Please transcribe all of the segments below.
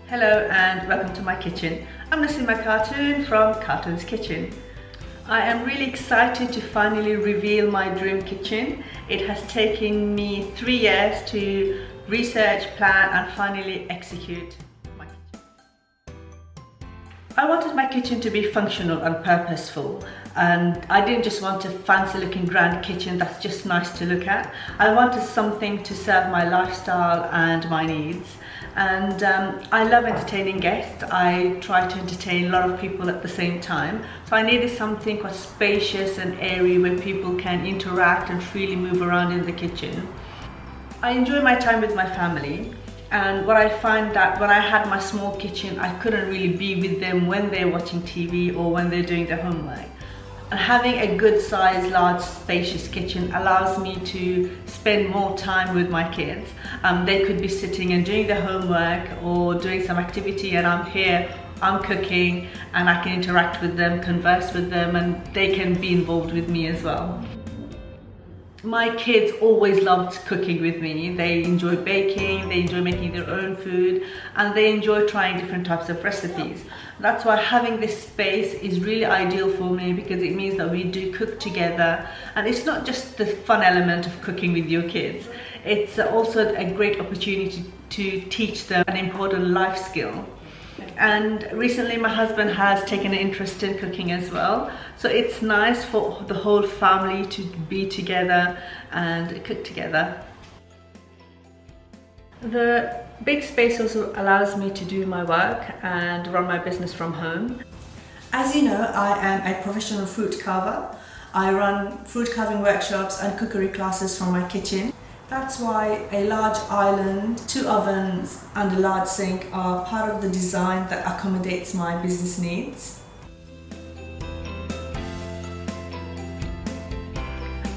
Hello and welcome to my kitchen. I'm Fruitima Khatun from Khatuns Kitchen. I am really excited to finally reveal my dream kitchen. It has taken me 3 years to research, plan and finally execute my kitchen. I wanted my kitchen to be functional and purposeful, and I didn't just want a fancy looking grand kitchen that's just nice to look at. I wanted something to serve my lifestyle and my needs. And I love entertaining guests. I try to entertain a lot of people at the same time. So I needed something quite spacious and airy where people can interact and freely move around in the kitchen. I enjoy my time with my family, and what I find that when I had my small kitchen, I couldn't really be with them when they're watching TV or when they're doing their homework. And having a good size, large, spacious kitchen allows me to spend more time with my kids. They could be sitting and doing their homework or doing some activity, and I'm here, I'm cooking, and I can interact with them, converse with them, and they can be involved with me as well. My kids always loved cooking with me. They enjoy baking, they enjoy making their own food, and they enjoy trying different types of recipes. That's why having this space is really ideal for me, because it means that we do cook together, and it's not just the fun element of cooking with your kids. It's also a great opportunity to teach them an important life skill. And recently my husband has taken an interest in cooking as well, so it's nice for the whole family to be together and cook together. The big space also allows me to do my work and run my business from home. As you know, I am a professional fruit carver. I run fruit carving workshops and cookery classes from my kitchen. That's why a large island, 2 ovens and a large sink are part of the design that accommodates my business needs.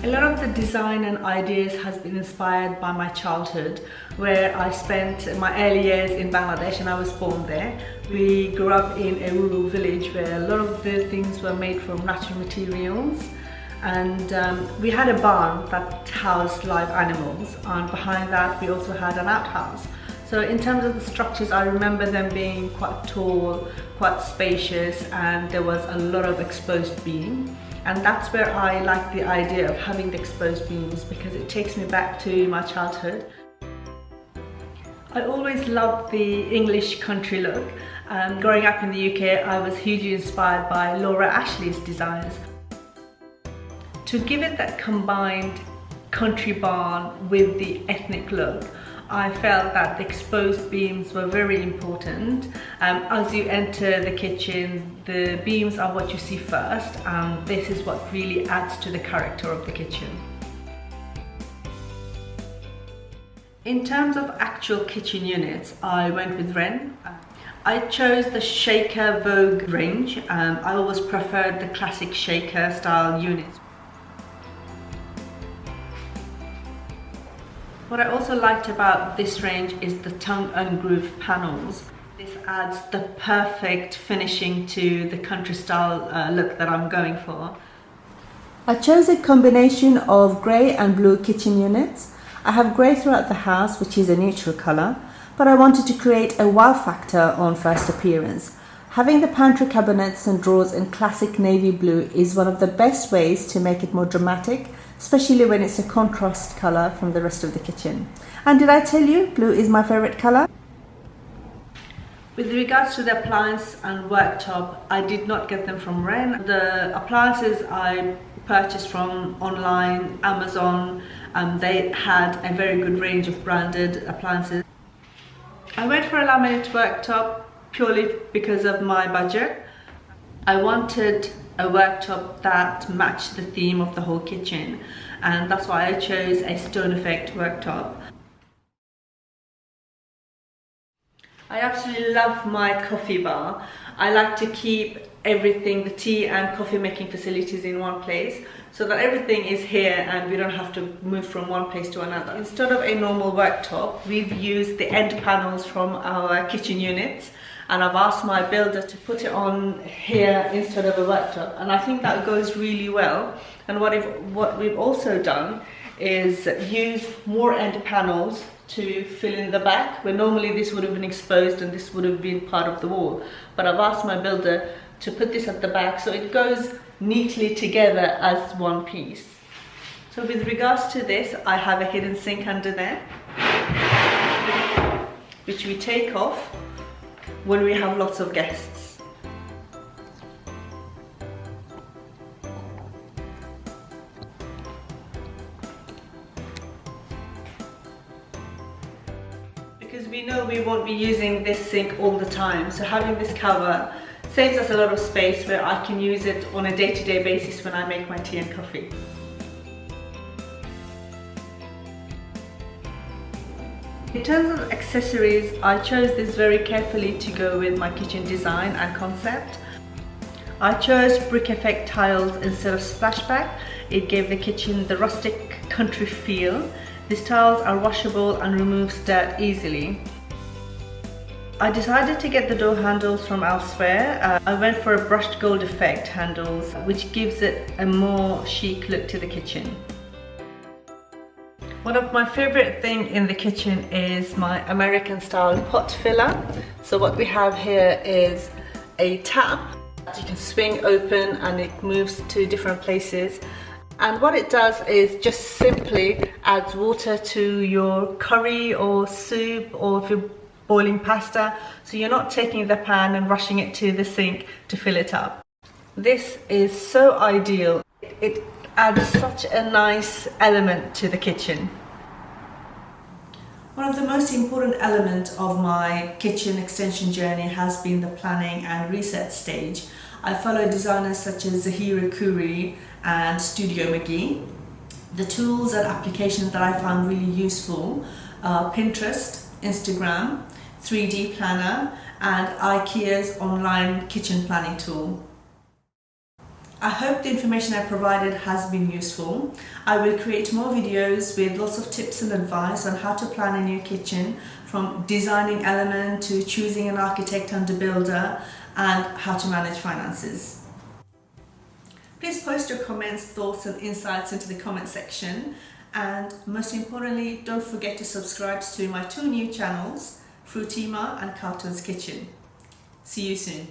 A lot of the design and ideas has been inspired by my childhood, where I spent my early years in Bangladesh, and I was born there. We grew up in a rural village where a lot of the things were made from natural materials. And we had a barn that housed live animals, and behind that we also had an outhouse. So in terms of the structures, I remember them being quite tall, quite spacious, and there was a lot of exposed beam. And that's where I like the idea of having the exposed beams, because it takes me back to my childhood. I always loved the English country look. Growing up in the UK, I was hugely inspired by Laura Ashley's designs. To give it that combined country barn with the ethnic look, I felt that the exposed beams were very important. As you enter the kitchen, the beams are what you see first, and this is what really adds to the character of the kitchen. In terms of actual kitchen units, I went with Wren. I chose the Shaker Vogue range. I always preferred the classic Shaker style units. What I also liked about this range is the tongue and groove panels. This adds the perfect finishing to the country style look that I'm going for. I chose a combination of grey and blue kitchen units. I have grey throughout the house, which is a neutral colour, but I wanted to create a wow factor on first appearance. Having the pantry cabinets and drawers in classic navy blue is one of the best ways to make it more dramatic, especially when it's a contrast colour from the rest of the kitchen. And did I tell you, blue is my favourite colour? With regards to the appliance and worktop, I did not get them from Wren. The appliances I purchased from online, Amazon, they had a very good range of branded appliances. I went for a laminate worktop purely because of my budget. I wanted a worktop that matched the theme of the whole kitchen, and that's why I chose a stone effect worktop. I absolutely love my coffee bar. I like to keep everything, the tea and coffee making facilities in one place, so that everything is here and we don't have to move from one place to another. Instead of a normal worktop, we've used the end panels from our kitchen units, and I've asked my builder to put it on here instead of a worktop, and I think that goes really well. And what we've also done is use more end panels to fill in the back, where normally this would have been exposed and this would have been part of the wall. But I've asked my builder to put this at the back so it goes neatly together as one piece. So with regards to this, I have a hidden sink under there, which we take off when we have lots of guests. Because we know we won't be using this sink all the time, so having this cover saves us a lot of space where I can use it on a day-to-day basis when I make my tea and coffee. In terms of accessories, I chose this very carefully to go with my kitchen design and concept. I chose brick effect tiles instead of splashback. It gave the kitchen the rustic country feel. These tiles are washable and removes dirt easily. I decided to get the door handles from elsewhere. I went for a brushed gold effect handles, which gives it a more chic look to the kitchen. One of my favorite things in the kitchen is my American style pot filler. So what we have here is a tap that you can swing open and it moves to different places. And what it does is just simply adds water to your curry or soup, or if you're boiling pasta, so you're not taking the pan and rushing it to the sink to fill it up. This is so ideal. It adds such a nice element to the kitchen. One of the most important elements of my kitchen extension journey has been the planning and research stage. I follow designers such as Zahira Khoury and Studio McGee. The tools and applications that I found really useful are Pinterest, Instagram, 3D Planner and IKEA's online kitchen planning tool. I hope the information I provided has been useful. I will create more videos with lots of tips and advice on how to plan a new kitchen, from designing element to choosing an architect and a builder, and how to manage finances. Please post your comments, thoughts and insights into the comment section, and most importantly, don't forget to subscribe to my two new channels, Fruitima and Khatuns Kitchen. See you soon.